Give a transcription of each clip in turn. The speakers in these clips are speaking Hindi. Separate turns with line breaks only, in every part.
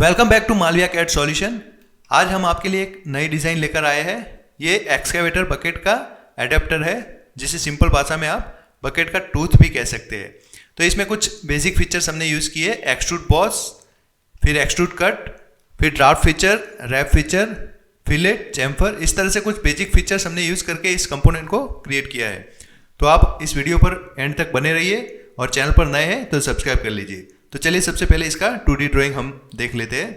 Welcome back to Malviya CAD solution. आज हम आपके लिए एक नई डिज़ाइन लेकर आए हैं। ये एक्सकेवेटर बकेट का एडेप्टर है, जिसे सिंपल भाषा में आप बकेट का टूथ भी कह सकते हैं। तो इसमें कुछ बेसिक फीचर्स हमने यूज़ किए, एक्सट्रूड बॉस, फिर एक्सट्रूड कट, फिर draft feature, wrap feature, fillet, chamfer. इस तरह से कुछ बेसिक फीचर्स हमने यूज़ करके इस कंपोनेंट को क्रिएट किया है। तो आप इस वीडियो पर एंड तक बने रहिए और चैनल पर नए हैं तो सब्सक्राइब कर लीजिए। तो चलिए सबसे पहले इसका 2D ड्राइंग हम देख लेते हैं।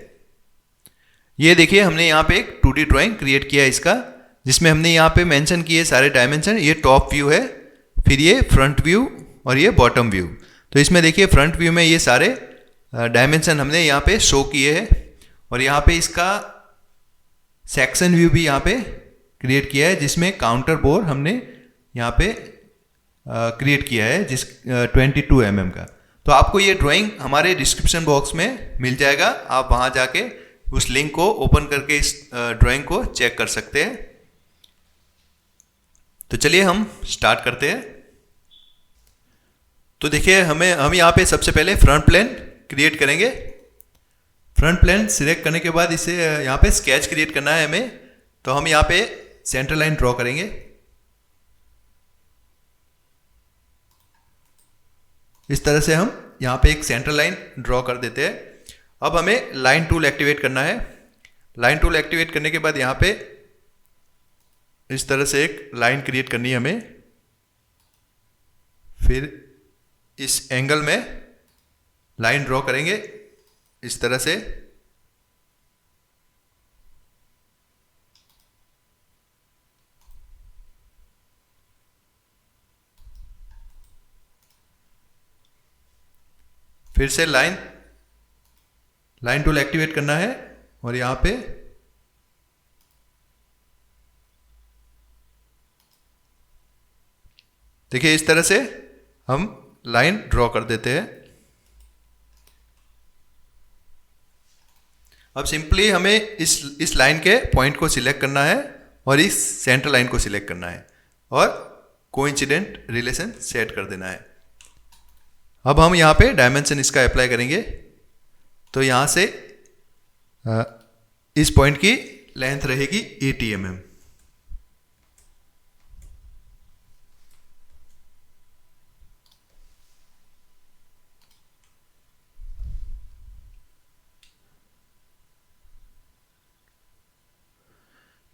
ये देखिए, हमने यहाँ पे एक 2D ड्राइंग क्रिएट किया है इसका, जिसमें हमने यहाँ पे मेंशन किए सारे डायमेंशन। ये टॉप व्यू है, फिर ये फ्रंट व्यू और ये बॉटम व्यू। तो इसमें देखिए फ्रंट व्यू में ये सारे डायमेंशन हमने यहाँ पे शो किए हैं, और यहाँ पे इसका सेक्शन व्यू भी यहाँ पे क्रिएट किया है, जिसमें काउंटर बोर हमने यहाँ पे क्रिएट किया है, जिस 22 mm का। तो आपको ये ड्राइंग हमारे डिस्क्रिप्शन बॉक्स में मिल जाएगा, आप वहाँ जाके उस लिंक को ओपन करके इस ड्राइंग को चेक कर सकते हैं। तो चलिए हम स्टार्ट करते हैं। तो देखिए हम यहाँ पे सबसे पहले फ्रंट प्लेन क्रिएट करेंगे। फ्रंट प्लेन सिलेक्ट करने के बाद इसे यहाँ पे स्केच क्रिएट करना है हमें। तो हम यहाँ पे सेंटर लाइन ड्रॉ करेंगे। इस तरह से हम यहाँ पे एक सेंटर लाइन ड्रॉ कर देते हैं। अब हमें लाइन टूल एक्टिवेट करना है। लाइन टूल एक्टिवेट करने के बाद यहाँ पे इस तरह से एक लाइन क्रिएट करनी है हमें। फिर इस एंगल में लाइन ड्रॉ करेंगे इस तरह से। फिर से लाइन टूल एक्टिवेट करना है और यहाँ पे देखिए इस तरह से हम लाइन ड्रॉ कर देते हैं। अब सिंपली हमें इस लाइन के पॉइंट को सिलेक्ट करना है और इस सेंटर लाइन को सिलेक्ट करना है और कोइंसिडेंट रिलेशन सेट कर देना है। अब हम यहाँ पे डायमेंशन इसका अप्लाई करेंगे। तो यहाँ से इस पॉइंट की लेंथ रहेगी 80 mm।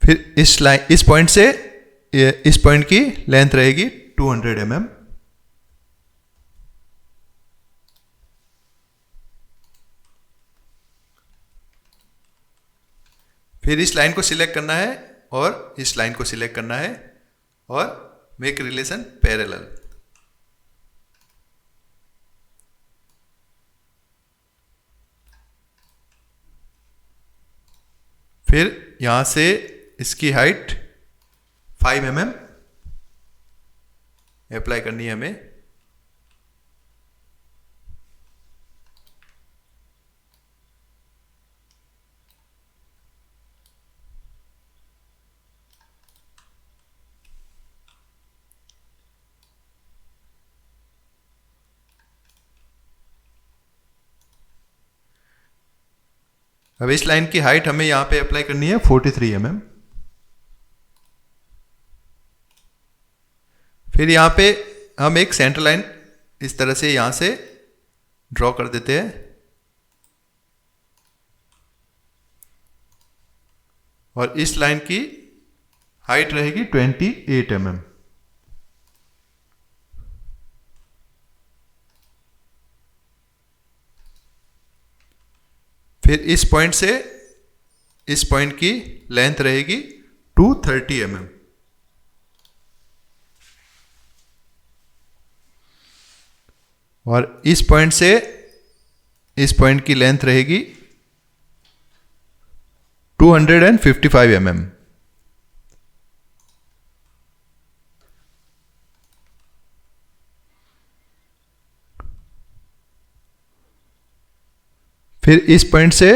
फिर इस पॉइंट से इस पॉइंट की लेंथ रहेगी 200 mm। फिर इस लाइन को सिलेक्ट करना है और इस लाइन को सिलेक्ट करना है और मेक रिलेशन पैरेलल। फिर यहां से इसकी हाइट 5 mm अप्लाई करनी है हमें। अब इस लाइन की हाइट हमें यहाँ पे अप्लाई करनी है 43 mm। फिर यहाँ पे हम एक सेंटर लाइन इस तरह से यहाँ से ड्रॉ कर देते हैं और इस लाइन की हाइट रहेगी 28 mm। फिर इस पॉइंट से इस पॉइंट की लेंथ रहेगी 230 mm। और इस पॉइंट से इस पॉइंट की लेंथ रहेगी 255 mm। फिर इस पॉइंट से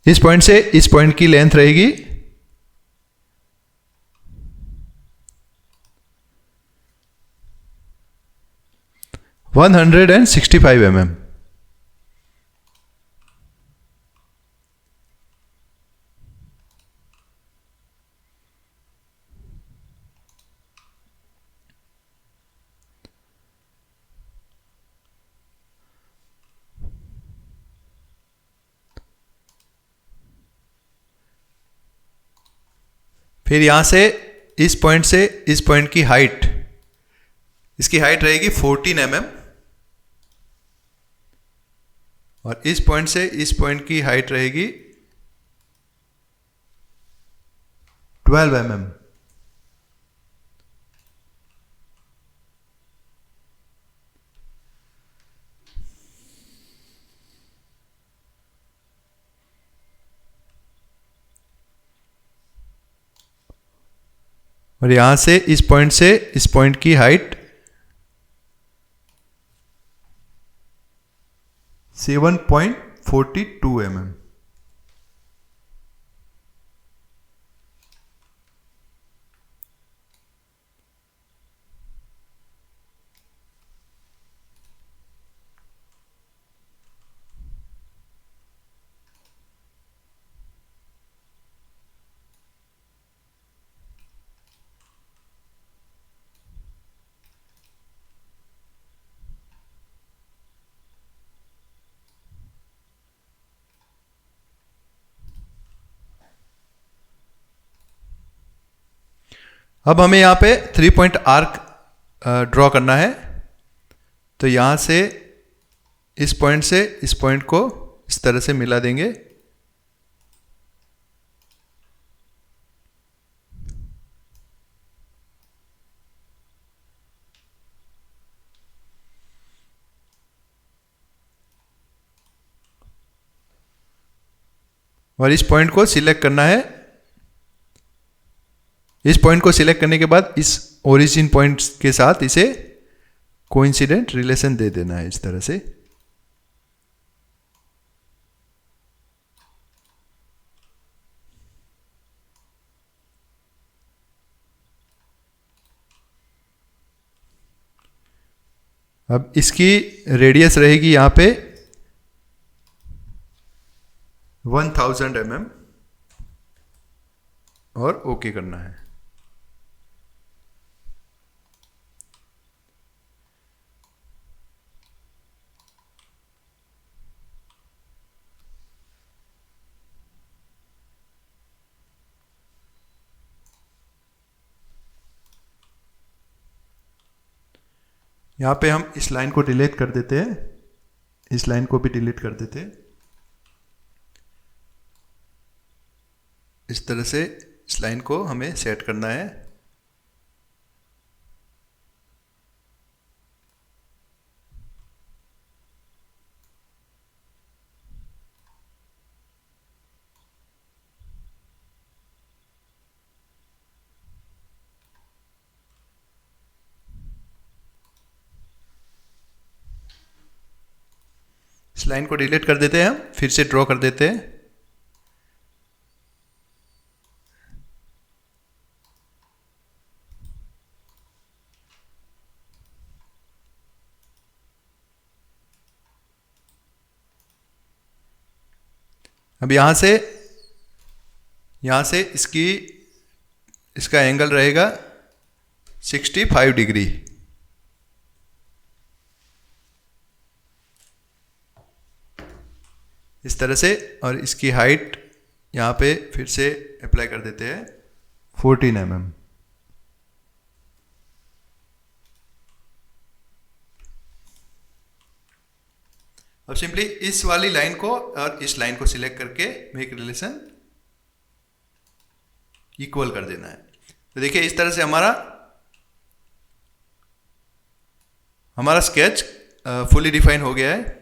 इस पॉइंट की लेंथ रहेगी 165 mm। फिर यहाँ से इस पॉइंट से इस पॉइंट की हाइट, इसकी हाइट रहेगी 14 mm, और इस पॉइंट से इस पॉइंट की हाइट रहेगी 12 mm। और यहां से इस पॉइंट की हाइट 7.42 mm। अब हमें यहाँ पे 3 पॉइंट आर्क ड्रॉ करना है। तो यहाँ से इस पॉइंट को इस तरह से मिला देंगे। और इस पॉइंट को सिलेक्ट करना है। इस पॉइंट को सिलेक्ट करने के बाद इस ओरिजिन पॉइंट के साथ इसे कोइंसिडेंट रिलेशन दे देना है इस तरह से। अब इसकी रेडियस रहेगी यहां पे 1000 mm और ओके करना है। यहाँ पे हम इस लाइन को डिलीट कर देते हैं, इस लाइन को भी डिलीट कर देते हैं। इस तरह से इस लाइन को हमें सेट करना है। इस लाइन को डिलीट कर देते हैं, हम फिर से ड्रॉ कर देते हैं। अब यहाँ से इसका एंगल रहेगा 65 डिग्री। इस तरह से, और इसकी हाइट यहाँ पे फिर से अप्लाई कर देते हैं 14 mm। अब सिंपली इस वाली लाइन को और इस लाइन को सिलेक्ट करके मेक रिलेशन इक्वल कर देना है। तो देखिए इस तरह से हमारा स्केच फुली डिफाइन हो गया है।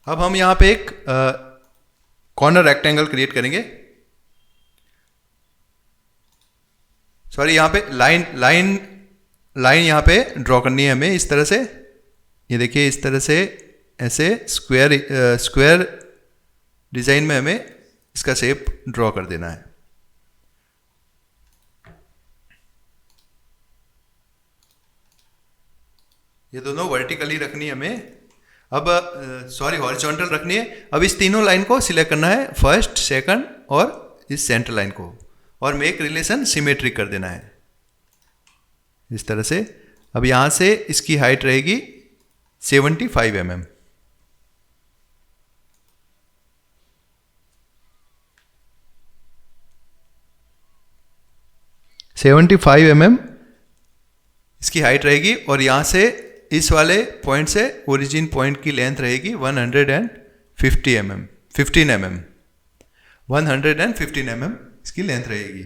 अब हम यहाँ पे एक कॉर्नर रेक्टेंगल क्रिएट करेंगे। सॉरी, यहाँ पे लाइन लाइन यहाँ पे ड्रॉ करनी है हमें इस तरह से। ये देखिए इस तरह से ऐसे स्क्वायर डिज़ाइन में हमें इसका शेप ड्रॉ कर देना है। ये दोनों वर्टिकली रखनी है हमें, अब सॉरी हॉरिजॉन्टल रखनी है। अब इस तीनों लाइन को सिलेक्ट करना है, फर्स्ट सेकंड और इस सेंटर लाइन को, और मेक रिलेशन सिमेट्रिक कर देना है इस तरह से। अब यहाँ से इसकी हाइट रहेगी 75 mm। इसकी हाइट रहेगी, और यहाँ से इस वाले पॉइंट से ओरिजिन पॉइंट की लेंथ रहेगी 150 mm, 15 mm, 115 mm इसकी लेंथ रहेगी।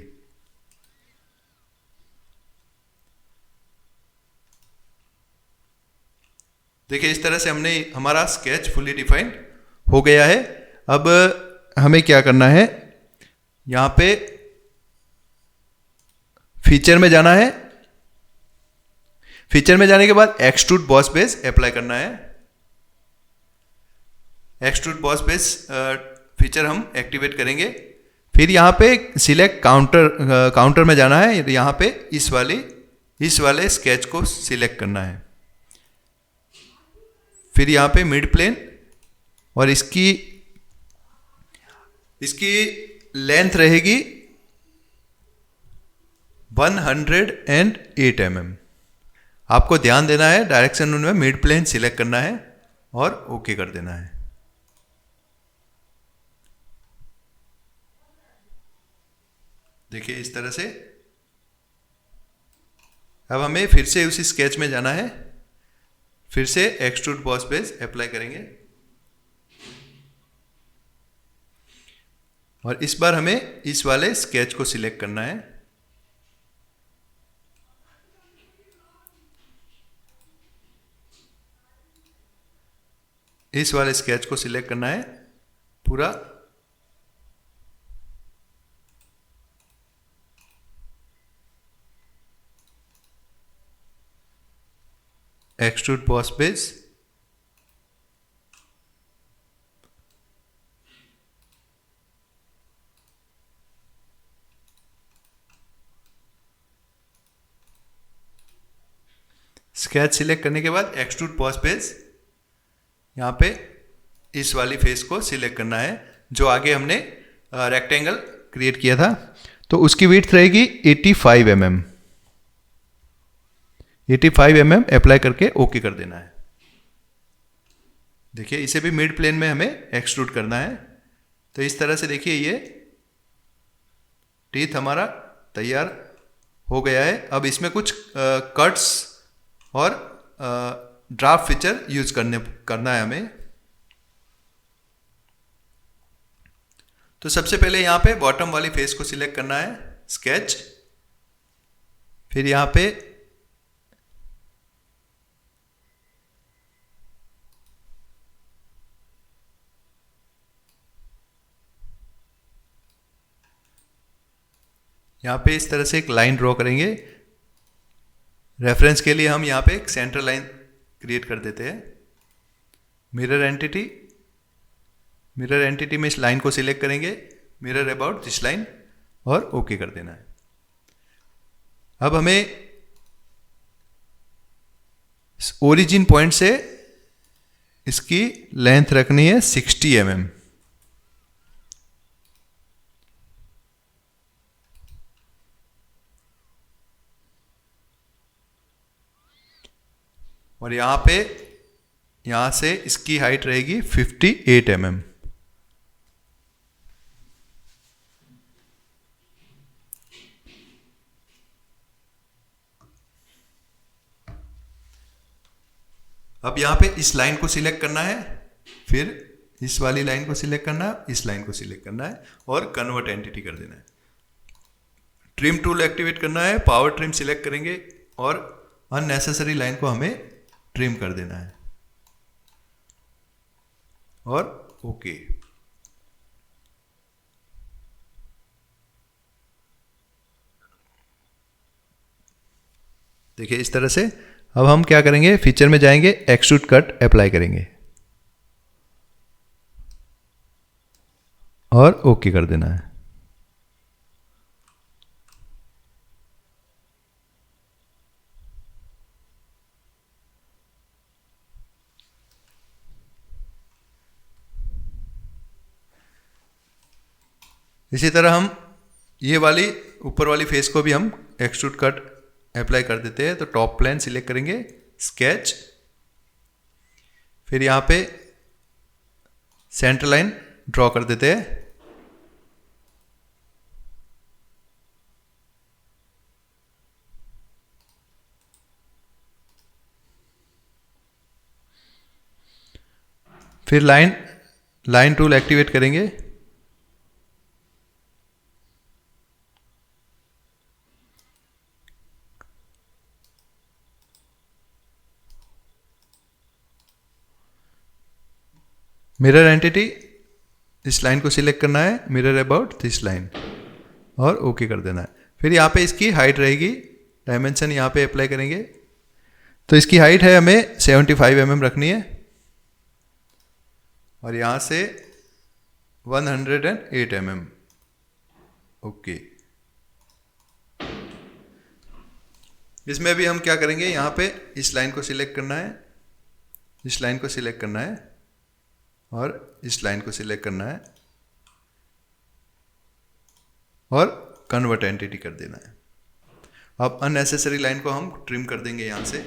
देखिए इस तरह से हमने हमारा स्केच फुली डिफाइंड हो गया है। अब हमें क्या करना है, यहाँ पे फीचर में जाना है। फीचर में जाने के बाद एक्सट्रूड बॉस बेस अप्लाई करना है। एक्सट्रूड बॉस बेस फीचर हम एक्टिवेट करेंगे। फिर यहाँ पे सिलेक्ट काउंटर में जाना है। यहाँ पे इस वाले स्केच को सिलेक्ट करना है। फिर यहाँ पे मिड प्लेन, और इसकी लेंथ रहेगी 108 mm। आपको ध्यान देना है, डायरेक्शन में मिड प्लेन सिलेक्ट करना है और ओके कर देना है। देखिए इस तरह से। अब हमें फिर से उसी स्केच में जाना है, फिर से एक्सट्रूड बॉस बेस अप्लाई करेंगे, और इस बार हमें इस वाले स्केच को सिलेक्ट करना है। इस वाले स्केच को सिलेक्ट करना है पूरा। Extrude boss base, sketch select करने के बाद एक्सट्रूड बॉस बेस, यहाँ पे इस वाली फेस को सिलेक्ट करना है जो आगे हमने रेक्टेंगल क्रिएट किया था। तो उसकी विड्थ रहेगी 85 mm। 85 mm अप्लाई करके ओके कर देना है। देखिए इसे भी मिड प्लेन में हमें एक्सट्रूड करना है। तो इस तरह से देखिए ये टीथ हमारा तैयार हो गया है। अब इसमें कुछ कट्स और ड्राफ्ट फीचर यूज करना है हमें। तो सबसे पहले यहाँ पे बॉटम वाली फेस को सिलेक्ट करना है, स्केच। फिर यहाँ पे इस तरह से एक लाइन ड्रॉ करेंगे। रेफरेंस के लिए हम यहाँ पे एक सेंटर लाइन क्रिएट कर देते हैं। मिरर एंटिटी में इस लाइन को सिलेक्ट करेंगे, मिरर अबाउट दिस लाइन, और ओके कर देना है। अब हमें ओरिजिन पॉइंट से इसकी लेंथ रखनी है 60 mm। और यहाँ से इसकी हाइट रहेगी 58 mm। अब यहाँ पे इस लाइन को सिलेक्ट करना है, फिर इस वाली लाइन को सिलेक्ट करना है, इस लाइन को सिलेक्ट करना है, और कन्वर्ट एंटिटी कर देना है। ट्रिम टूल एक्टिवेट करना है, पावर ट्रिम सिलेक्ट करेंगे, और अननेसेसरी लाइन को हमें ट्रिम कर देना है, और ओके। देखिए इस तरह से। अब हम क्या करेंगे, फीचर में जाएंगे, एक्सट्रूड कट अप्लाई करेंगे और ओके कर देना है। इसी तरह हम ये वाली ऊपर वाली फेस को भी हम एक्सट्रूड कट अप्लाई कर देते हैं। तो टॉप प्लेन सिलेक्ट करेंगे, स्केच, फिर यहाँ पे सेंटर लाइन ड्रॉ कर देते हैं। फिर लाइन टूल एक्टिवेट करेंगे। मिरर एंटिटी, इस लाइन को सिलेक्ट करना है, मिरर अबाउट दिस लाइन, और ओके कर देना है। फिर यहाँ पे इसकी हाइट रहेगी, डायमेंशन यहाँ पे अप्लाई करेंगे। तो इसकी हाइट है हमें 75 mm रखनी है, और यहाँ से 108 mm। ओके। इसमें भी हम क्या करेंगे, यहाँ पे इस लाइन को सिलेक्ट करना है, इस लाइन को सिलेक्ट करना है, और इस लाइन को सिलेक्ट करना है, और कन्वर्ट एंटिटी कर देना है। अब अननेसेसरी लाइन को हम ट्रिम कर देंगे यहाँ से।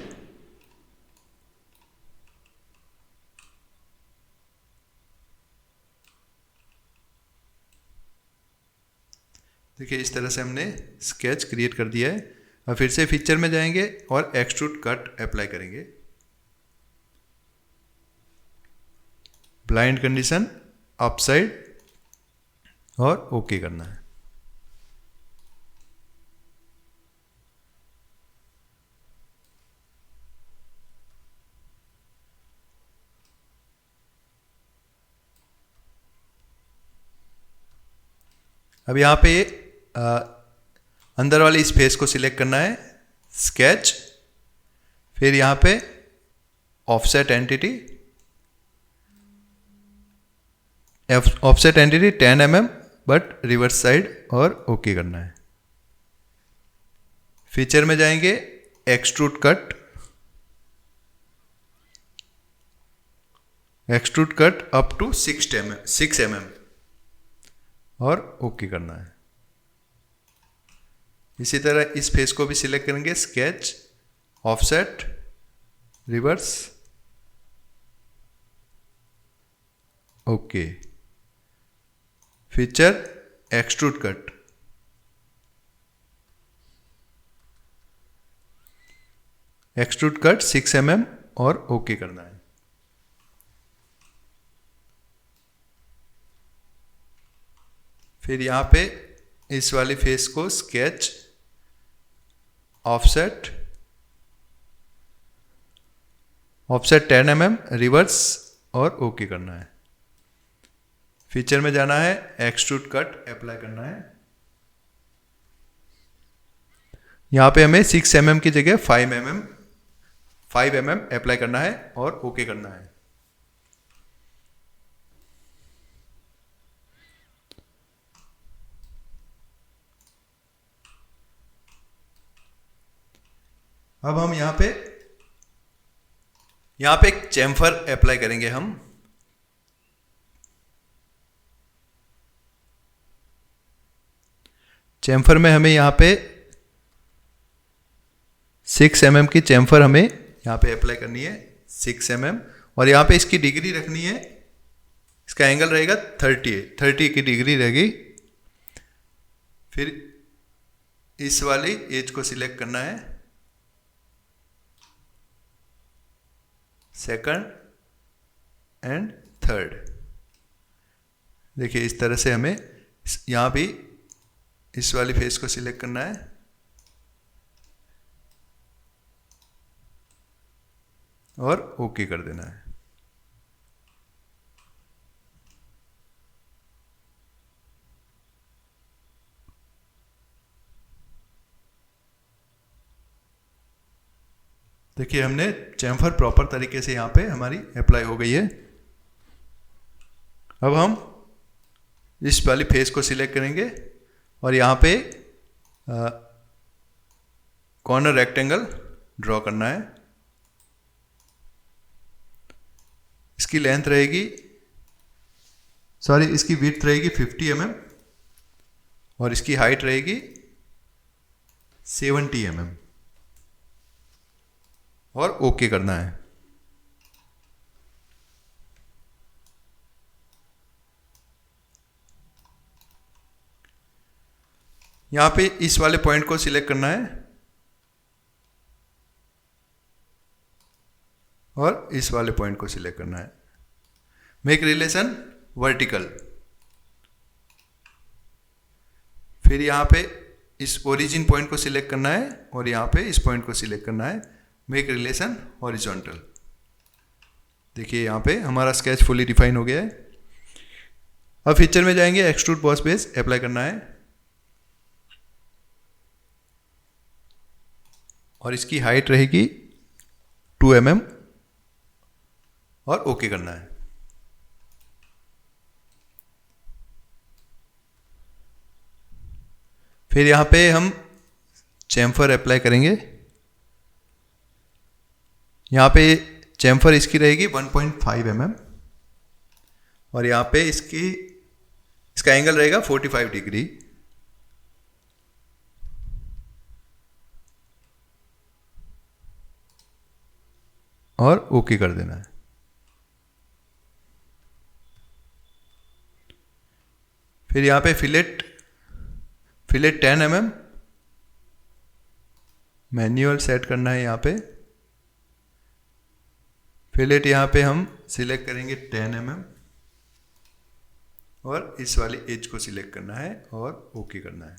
देखिए इस तरह से हमने स्केच क्रिएट कर दिया है। अब फिर से फीचर में जाएंगे और एक्सट्रूड कट अप्लाई करेंगे। ब्लाइंड कंडीशन, अपसाइड, और ओके करना है। अब यहाँ पे अंदर वाली इस फेस को सिलेक्ट करना है, स्केच, फिर यहाँ पे offset entity, offset entity 10 mm but reverse side, और ओके करना है। फीचर में जाएंगे, extrude cut, extrude cut up to 6 mm, और ओके करना है। इसी तरह इस फेस को भी सिलेक्ट करेंगे, sketch, offset, reverse, okay. Feature extrude cut, extrude cut 6 mm, और ओके करना है। फिर यहाँ पे इस वाली फेस को sketch, offset, offset 10 mm, reverse, और ओके करना है। फीचर में जाना है, एक्सट्रूड कट अप्लाई करना है। यहाँ पे हमें 6 mm की जगह 5 mm अप्लाई करना है, और ओके करना है। अब हम यहाँ पे एक चैम्फर अप्लाई करेंगे हम। चैम्फर में हमें यहाँ पे 6 mm की चैम्फर हमें यहाँ पे अप्लाई करनी है, 6 mm, और यहाँ पे इसकी डिग्री रखनी है, इसका एंगल रहेगा 30 की डिग्री रहेगी। फिर इस वाली एज को सिलेक्ट करना है, सेकंड एंड थर्ड। देखिए इस तरह से हमें यहाँ भी इस वाली फेस को सिलेक्ट करना है, और ओके कर देना है। देखिए हमने चैम्फर प्रॉपर तरीके से यहाँ पे हमारी अप्लाई हो गई है। अब हम इस वाली फेस को सिलेक्ट करेंगे और यहाँ पे कॉर्नर रेक्टेंगल ड्रॉ करना है। इसकी लेंथ रहेगी, इसकी विड्थ रहेगी 50 mm और इसकी हाइट रहेगी 70 mm और ओके करना है। यहाँ पे इस वाले पॉइंट को सिलेक्ट करना है और इस वाले पॉइंट को सिलेक्ट करना है। Make relation vertical. फिर यहाँ पे इस ओरिजिन पॉइंट को सिलेक्ट करना है और यहाँ पे इस पॉइंट को सिलेक्ट करना है। Make relation horizontal. देखिए यहाँ पे हमारा स्केच फुली डिफाइन हो गया है। अब फीचर में जाएंगे, एक्सट्रूड बॉस बेस अप्लाई करना है और इसकी हाइट रहेगी 2 mm और ओके करना है। फिर यहाँ पे हम चैम्फर अप्लाई करेंगे। यहाँ पे चैम्फर इसकी रहेगी 1.5 mm और यहाँ पे इसका एंगल रहेगा 45 डिग्री और ओके कर देना है। फिर यहाँ पे फिलेट 10 mm मैन्युअल सेट करना है। यहाँ पे फिलेट यहाँ पे हम सिलेक्ट करेंगे 10 mm और इस वाली एज को सिलेक्ट करना है और ओके करना है।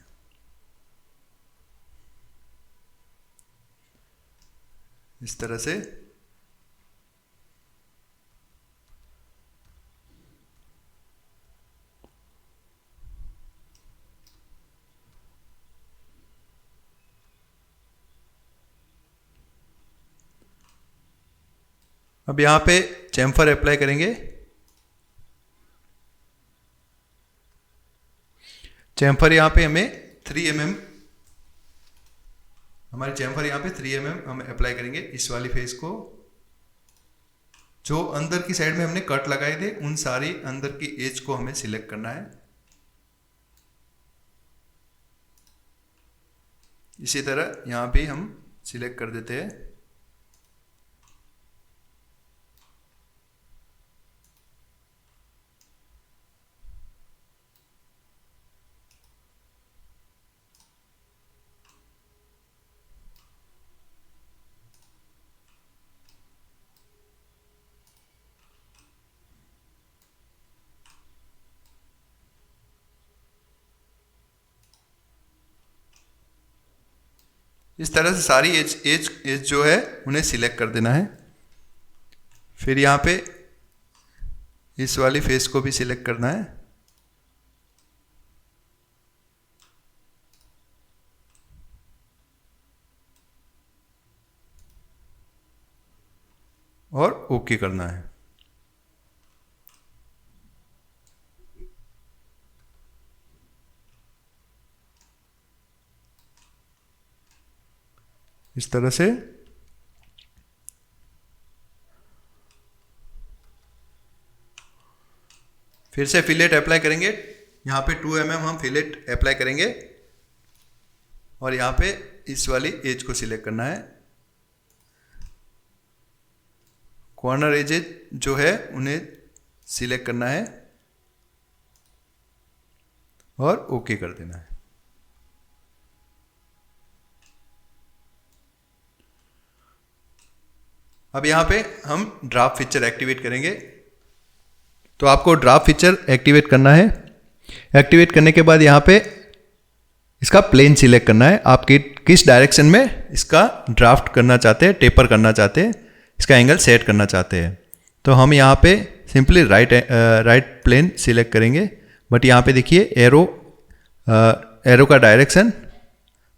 इस तरह से अब यहाँ पे चैम्फर अप्लाई करेंगे। चैम्फर यहाँ पे हमें 3 mm, हमारे चैम्फर यहाँ पे 3 mm हम अप्लाई करेंगे। इस वाली फेस को, जो अंदर की साइड में हमने कट लगाए थे उन सारी अंदर की एज को हमें सिलेक्ट करना है। इसी तरह यहाँ भी हम सिलेक्ट कर देते हैं। इस तरह से सारी एज जो है उन्हें सिलेक्ट कर देना है। फिर यहाँ पे इस वाली फेस को भी सिलेक्ट करना है और ओके करना है। इस तरह से फिर से फिलेट अप्लाई करेंगे। यहाँ पे 2 mm हम फिलेट अप्लाई करेंगे और यहाँ पे इस वाली एज को सिलेक्ट करना है। कॉर्नर एजेज जो है उन्हें सिलेक्ट करना है और ओके कर देना है। अब यहाँ पे हम ड्राफ्ट फीचर एक्टिवेट करेंगे। तो आपको ड्राफ्ट फीचर एक्टिवेट करना है। एक्टिवेट करने के बाद यहाँ पे इसका प्लेन सिलेक्ट करना है। आप किस डायरेक्शन में इसका ड्राफ्ट करना चाहते हैं, टेपर करना चाहते हैं, इसका एंगल सेट करना चाहते हैं। तो हम यहाँ पे सिंपली राइट प्लेन सिलेक्ट करेंगे। बट यहाँ पे देखिए एरो का डायरेक्शन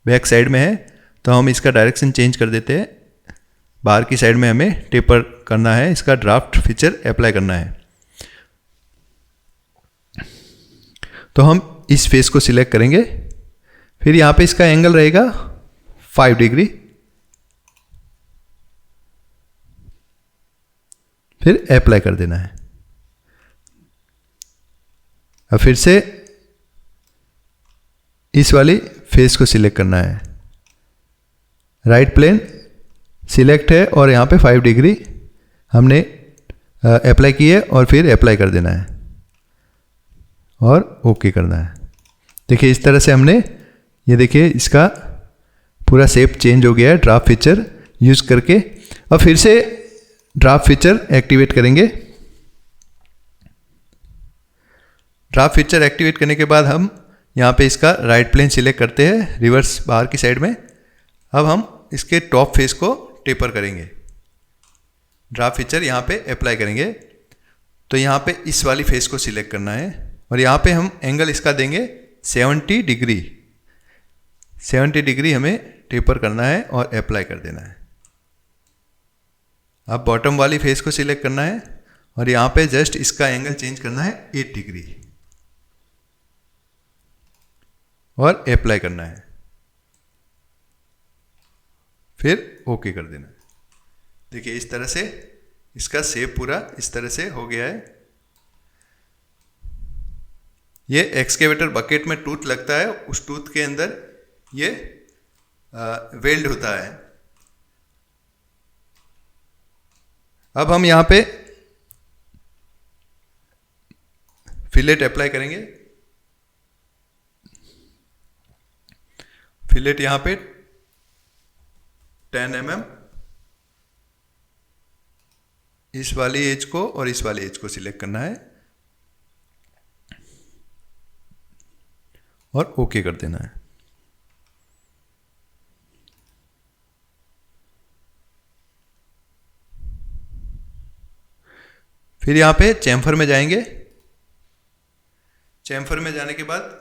बैक साइड में है, तो हम इसका डायरेक्शन चेंज कर देते हैं। बाहर की साइड में हमें टेपर करना है, इसका ड्राफ्ट फीचर अप्लाई करना है। तो हम इस फेस को सिलेक्ट करेंगे, फिर यहाँ पे इसका एंगल रहेगा 5 डिग्री, फिर अप्लाई कर देना है। अब फिर से इस वाली फेस को सिलेक्ट करना है, राइट प्लेन सिलेक्ट है और यहाँ पे 5 डिग्री हमने अप्लाई की है और फिर अप्लाई कर देना है और ओके करना है। देखिए इस तरह से हमने, ये देखिए इसका पूरा शेप चेंज हो गया है ड्राफ्ट फीचर यूज करके। और फिर से ड्राफ्ट फीचर एक्टिवेट करेंगे। ड्राफ्ट फीचर एक्टिवेट करने के बाद हम यहाँ पे इसका राइट प्लेन सिलेक्ट करते हैं रिवर्स बाहर की साइड में। अब हम इसके टॉप फेस को टेपर करेंगे, ड्राफ्ट फीचर यहाँ पे अप्लाई करेंगे। तो यहाँ पे इस वाली फेस को सिलेक्ट करना है और यहाँ पे हम एंगल इसका देंगे 70 डिग्री। 70 डिग्री हमें टेपर करना है और अप्लाई कर देना है। अब बॉटम वाली फेस को सिलेक्ट करना है और यहाँ पे जस्ट इसका एंगल चेंज करना है 8 डिग्री और अप्लाई करना है, फिर ओके कर देना है। देखिए इस तरह से इसका शेप पूरा इस तरह से हो गया है। ये एक्सकेवेटर बकेट में टूथ लगता है, उस टूथ के अंदर ये वेल्ड होता है। अब हम यहाँ पे फिलेट अप्लाई करेंगे। फिलेट यहाँ पे 10 mm इस वाली एज को और इस वाली एज को सिलेक्ट करना है और ओके कर देना है। फिर यहाँ पे चैम्फर में जाएंगे। चैम्फर में जाने के बाद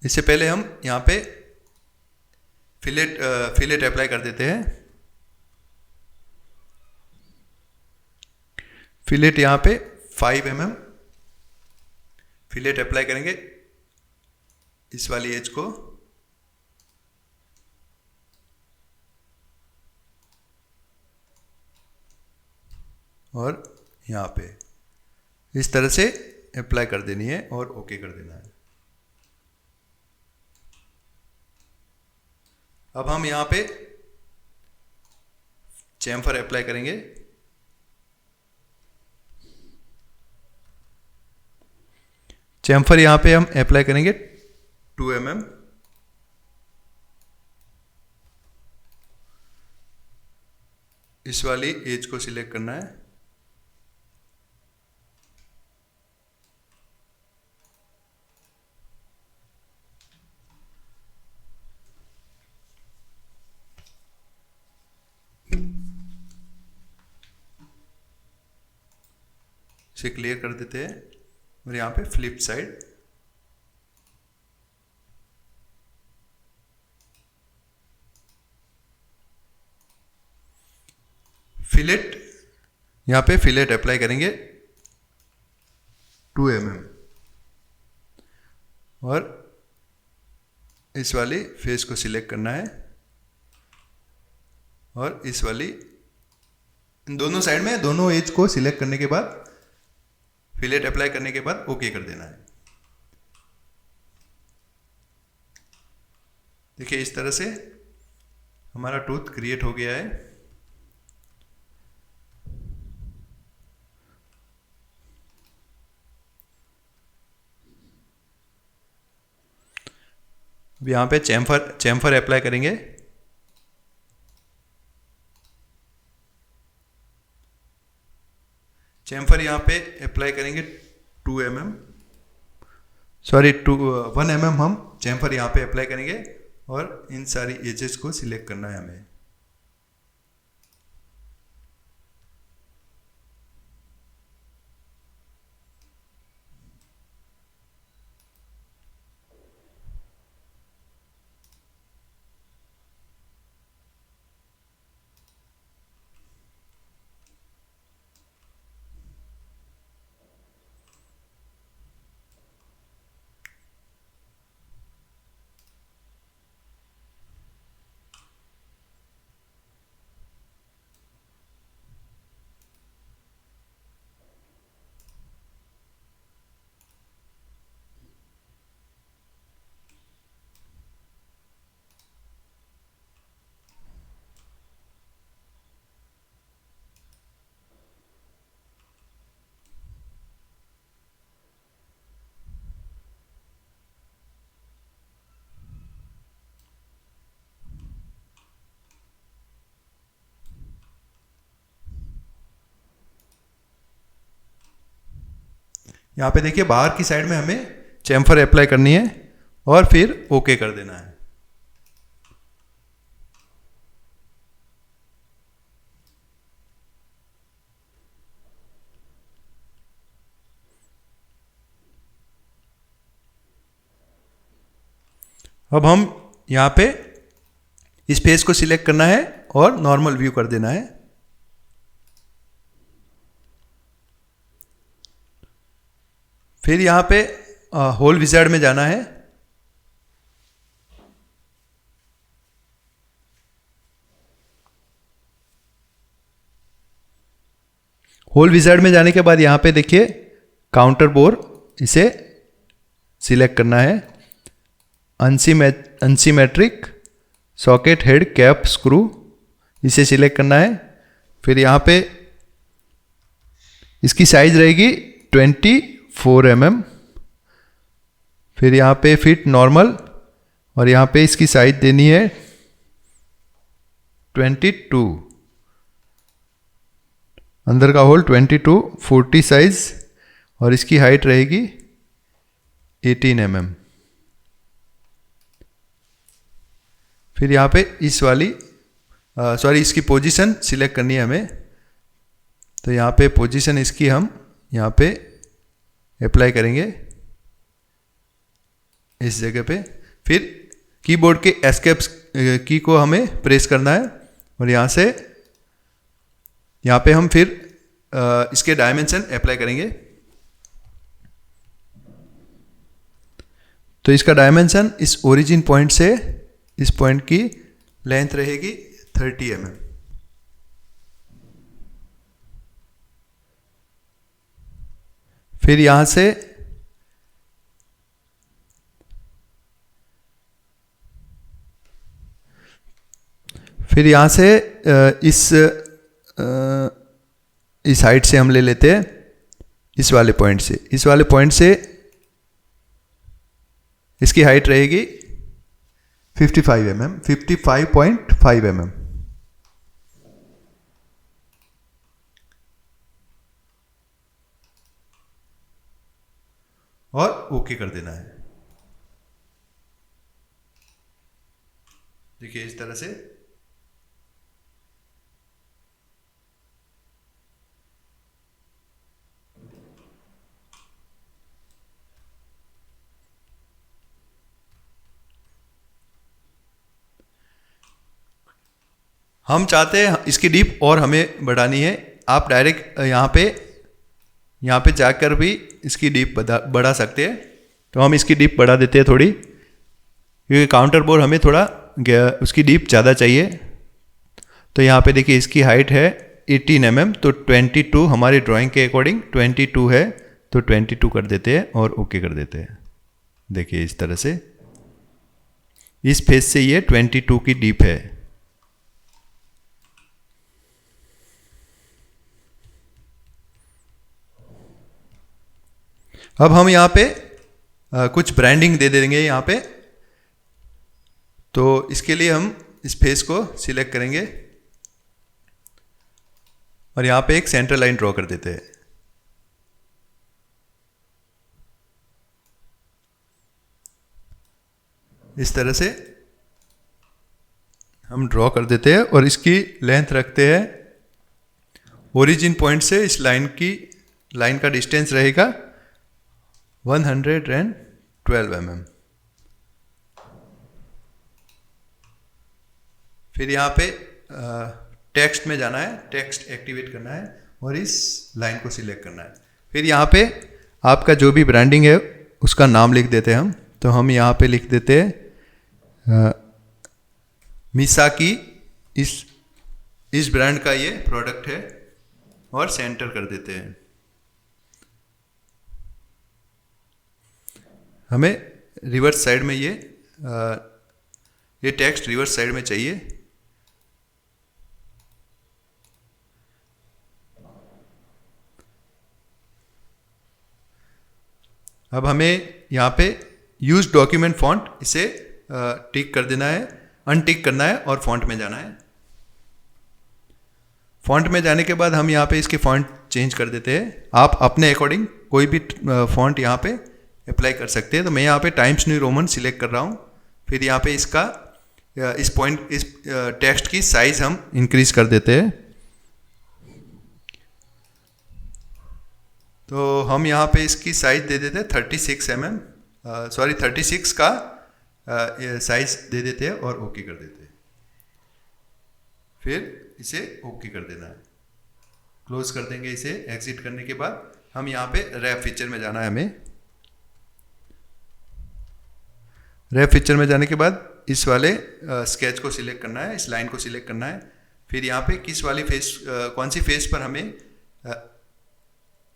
इससे पहले हम यहाँ पे फिलेट अप्लाई कर देते हैं। फिलेट यहाँ पे 5 mm फिलेट अप्लाई करेंगे इस वाली एज को और यहाँ पे इस तरह से अप्लाई कर देनी है और ओके कर देना है। अब हम यहाँ पे चैम्फर अप्लाई करेंगे। चैम्फर यहाँ पे हम अप्लाई करेंगे 2 mm इस वाली एज को सिलेक्ट करना है इसे क्लियर कर देते हैं और यहाँ पे फ्लिप साइड फिलेट, यहाँ पे फिलेट अप्लाई करेंगे 2 mm और इस वाली फेस को सिलेक्ट करना है और इस वाली दोनों साइड में दोनों एज को सिलेक्ट करने के बाद फिलेट अप्लाई करने के बाद ओके कर देना है। देखिए इस तरह से हमारा टूथ क्रिएट हो गया है। अब यहाँ पे चैम्फर अप्लाई करेंगे। चैम्फर यहाँ पे अप्लाई करेंगे 2 mm, सॉरी 1 mm हम चैम्फर यहाँ पे अप्लाई करेंगे और इन सारी एजेस को सिलेक्ट करना है हमें। यहाँ पे देखिए बाहर की साइड में हमें चैम्फर अप्लाई करनी है और फिर ओके कर देना है। अब हम यहाँ पे इस फेस को सिलेक्ट करना है और नॉर्मल व्यू कर देना है। फिर यहाँ पे होल विजार्ड में जाना है। होल विजार्ड में जाने के बाद यहाँ पे देखिए काउंटर बोर, इसे सिलेक्ट करना है। Unsymmetric socket head cap screw, इसे सिलेक्ट करना है। फिर यहाँ पे इसकी साइज रहेगी 24 mm। फिर यहाँ पे फिट नॉर्मल और यहाँ पे इसकी साइज देनी है 22, अंदर का होल 22, 40 साइज और इसकी हाइट रहेगी 18 mm। फिर यहाँ पे इस वाली इसकी पोजीशन सिलेक्ट करनी है हमें। तो यहाँ पे पोजीशन इसकी हम यहाँ पे अप्लाई करेंगे इस जगह पे। फिर कीबोर्ड के एस्केप की को हमें प्रेस करना है और यहाँ से यहाँ पे हम फिर इसके डायमेंशन अप्लाई करेंगे। तो इसका डायमेंशन इस ओरिजिन पॉइंट से इस पॉइंट की लेंथ रहेगी 30 mm। फिर यहाँ से इस हाइट से हम ले लेते हैं इस वाले पॉइंट से इसकी हाइट रहेगी 55 mm, 55.5 mm। और ओके कर देना है। देखिए इस तरह से हम चाहते हैं इसकी डीप और हमें बढ़ानी है। आप डायरेक्ट यहाँ पे जाकर भी इसकी डीप बढ़ा सकते हैं। तो हम इसकी डीप बढ़ा देते हैं थोड़ी, क्योंकि काउंटर बोर हमें थोड़ा उसकी डीप ज़्यादा चाहिए। तो यहाँ पे देखिए इसकी हाइट है 18 mm, तो 22 हमारी ड्राइंग के अकॉर्डिंग 22 है, तो 22 कर देते हैं और ओके कर देते हैं। देखिए इस तरह से इस फेस से ये 22 की डीप है। अब हम यहाँ पे कुछ ब्रांडिंग दे देंगे यहाँ पे। तो इसके लिए हम इस फेस को सिलेक्ट करेंगे और यहाँ पे एक सेंटर लाइन ड्रॉ कर देते हैं। इस तरह से हम ड्रॉ कर देते हैं और इसकी लेंथ रखते हैं। ओरिजिन पॉइंट से इस लाइन का डिस्टेंस रहेगा 112 mm। फिर यहाँ पे टेक्स्ट में जाना है, टेक्स्ट एक्टिवेट करना है और इस लाइन को सिलेक्ट करना है। फिर यहाँ पे आपका जो भी ब्रांडिंग है उसका नाम लिख देते हैं हम। तो हम यहाँ पे लिख देते हैं मिसाकी, इस ब्रांड का ये प्रोडक्ट है और सेंटर कर देते हैं। हमें रिवर्स साइड में ये टेक्स्ट रिवर्स साइड में चाहिए। अब हमें यहाँ पे यूज डॉक्यूमेंट फॉन्ट, इसे टिक कर देना है, अनटिक करना है और फॉन्ट में जाना है। फॉन्ट में जाने के बाद हम यहाँ पे इसके फॉन्ट चेंज कर देते हैं। आप अपने अकॉर्डिंग कोई भी फॉन्ट यहाँ पे अप्लाई कर सकते हैं। तो मैं यहाँ पे टाइम्स न्यू रोमन सिलेक्ट कर रहा हूँ। फिर यहाँ पे इसका इस टेक्स्ट की साइज हम इंक्रीज कर देते हैं। तो हम यहाँ पे इसकी साइज दे देते हैं 36 mm, सॉरी 36 का साइज दे देते हैं और ओके कर देते हैं। फिर इसे ओके कर देना है, क्लोज कर देंगे इसे। एग्जिट करने के बाद हम यहाँ पे रैप फीचर में जाना है। हमें रैप फीचर में जाने के बाद इस वाले स्केच को सिलेक्ट करना है, इस लाइन को सिलेक्ट करना है। फिर यहाँ पे किस वाली फेस, कौन सी फेस पर हमें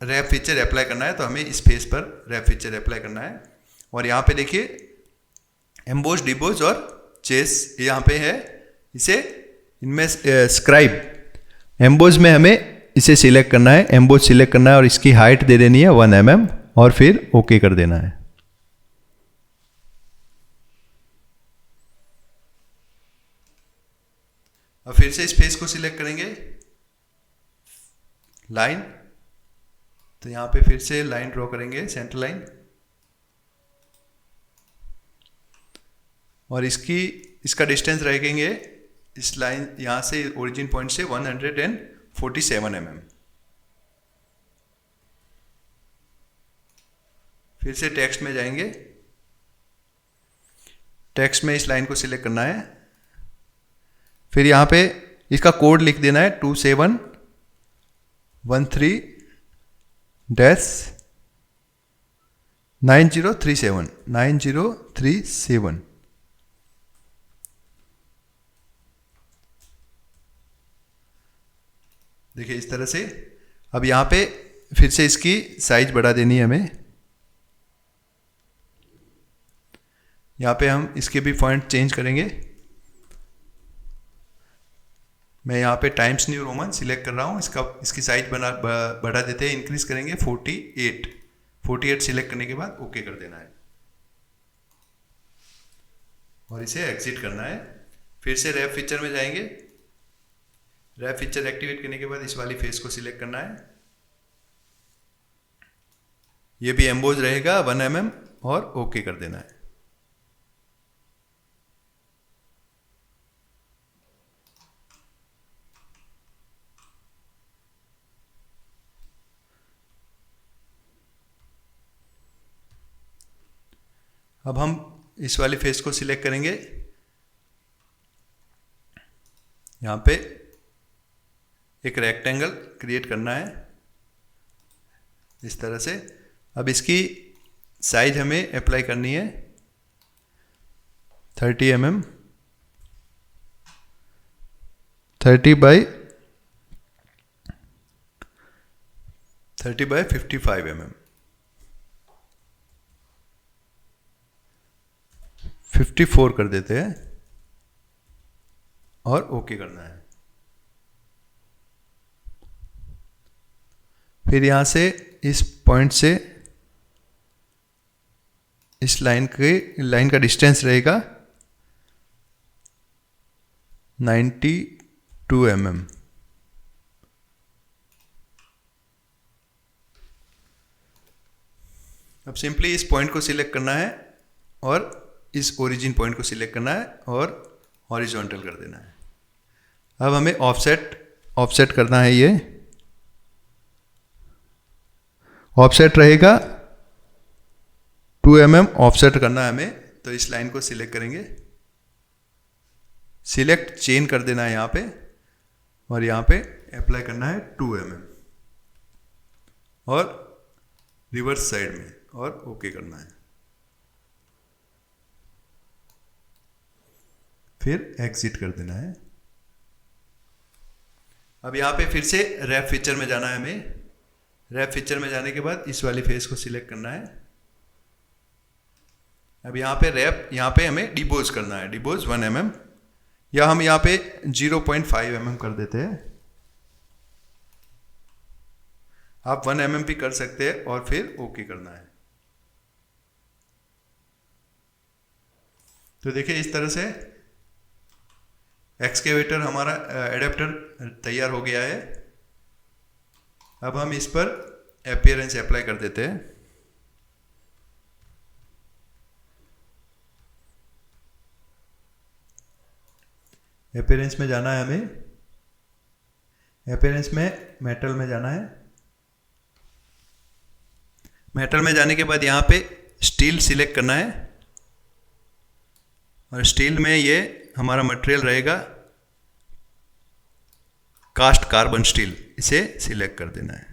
रैप फीचर अप्लाई करना है, तो हमें इस फेस पर रैप फीचर अप्लाई करना है। और यहाँ पे देखिए एम्बोज, डिबोज और चेस यहाँ पे है। इसे इनमें स्क्राइब, एम्बोज में हमें इसे सिलेक्ट करना है, एम्बोज सिलेक्ट करना है और इसकी हाइट दे देनी है 1 mm और फिर ओके कर देना है। अब फिर से इस फेस को सिलेक्ट करेंगे, लाइन, तो यहाँ पे फिर से लाइन ड्रॉ करेंगे, सेंटर लाइन, और इसका डिस्टेंस रखेंगे इस लाइन यहाँ से ओरिजिन पॉइंट से 147 mm। फिर से टेक्स्ट में जाएंगे, टेक्स्ट में इस लाइन को सिलेक्ट करना है। फिर यहाँ पे इसका कोड लिख देना है 2713-9037। देखिए इस तरह से। अब यहाँ पे फिर से इसकी साइज बढ़ा देनी है हमें। यहाँ पे हम इसके भी फॉन्ट चेंज करेंगे। मैं यहाँ पे टाइम्स न्यू रोमन सिलेक्ट कर रहा हूँ, इसकी साइज बढ़ा देते हैं, इंक्रीज करेंगे 48 सिलेक्ट करने के बाद ओके कर देना है और इसे एग्जिट करना है। फिर से रैप फीचर में जाएंगे, रैप फीचर एक्टिवेट करने के बाद इस वाली फेस को सिलेक्ट करना है। ये भी एम्बोज रहेगा 1 mm और ओके कर देना है। अब हम इस वाली फेस को सिलेक्ट करेंगे, यहाँ पे एक रेक्टेंगल क्रिएट करना है इस तरह से। अब इसकी साइज हमें अप्लाई करनी है 30 mm, 30 बाई 55 mm, 54 कर देते हैं और ओके करना है। फिर यहाँ से इस पॉइंट से इस लाइन का डिस्टेंस रहेगा 92 mm। अब सिंपली इस पॉइंट को सिलेक्ट करना है और इस ओरिजिन पॉइंट को सिलेक्ट करना है और हॉरिजॉन्टल कर देना है। अब हमें ऑफसेट करना है। ये ऑफसेट रहेगा 2 mm ऑफसेट करना है हमें। तो इस लाइन को सिलेक्ट करेंगे, सिलेक्ट चेन कर देना है यहाँ पे और यहाँ पे अप्लाई करना है 2 mm और रिवर्स साइड में और ओके करना है। फिर एग्जिट कर देना है। अब यहाँ पे फिर से रैप फीचर में जाना है हमें। रैप फीचर में जाने के बाद इस वाली फेस को सिलेक्ट करना है। अब यहाँ पे हमें डिबोज करना है, डिबोज 1 mm, या हम यहाँ पे 0.5 mm कर देते हैं। आप 1 mm भी कर सकते हैं और फिर ओके करना है। तो देखिए इस तरह से एक्सकेवेटर हमारा एडेप्टर तैयार हो गया है। अब हम इस पर अपीयरेंस अप्लाई कर देते हैं। अपीयरेंस में जाना है हमें, अपीयरेंस में मेटल में जाना है। मेटल में जाने के बाद यहाँ पे स्टील सिलेक्ट करना है और स्टील में ये हमारा मटेरियल रहेगा कास्ट कार्बन स्टील, इसे सिलेक्ट कर देना है।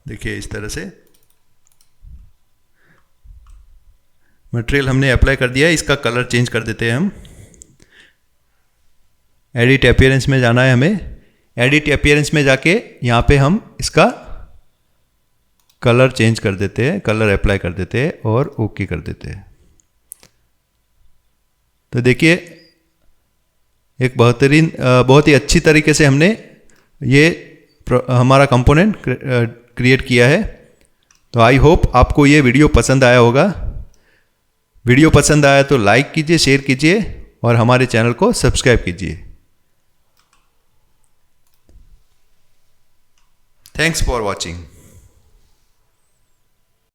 देखिए इस तरह से मटेरियल हमने अप्लाई कर दिया है। इसका कलर चेंज कर देते हैं हम। एडिट अपीयरेंस में जाना है हमें। एडिट अपीयरेंस में जाके यहाँ पे हम इसका कलर चेंज कर देते हैं, कलर अप्लाई कर देते हैं और ओके कर देते हैं। तो देखिए एक बहुत ही अच्छी तरीके से हमने ये हमारा कंपोनेंट क्रिएट किया है। तो आई होप आपको ये वीडियो पसंद आया होगा। वीडियो पसंद आया तो लाइक कीजिए, शेयर कीजिए और हमारे चैनल को सब्सक्राइब कीजिए। Thanks for watching.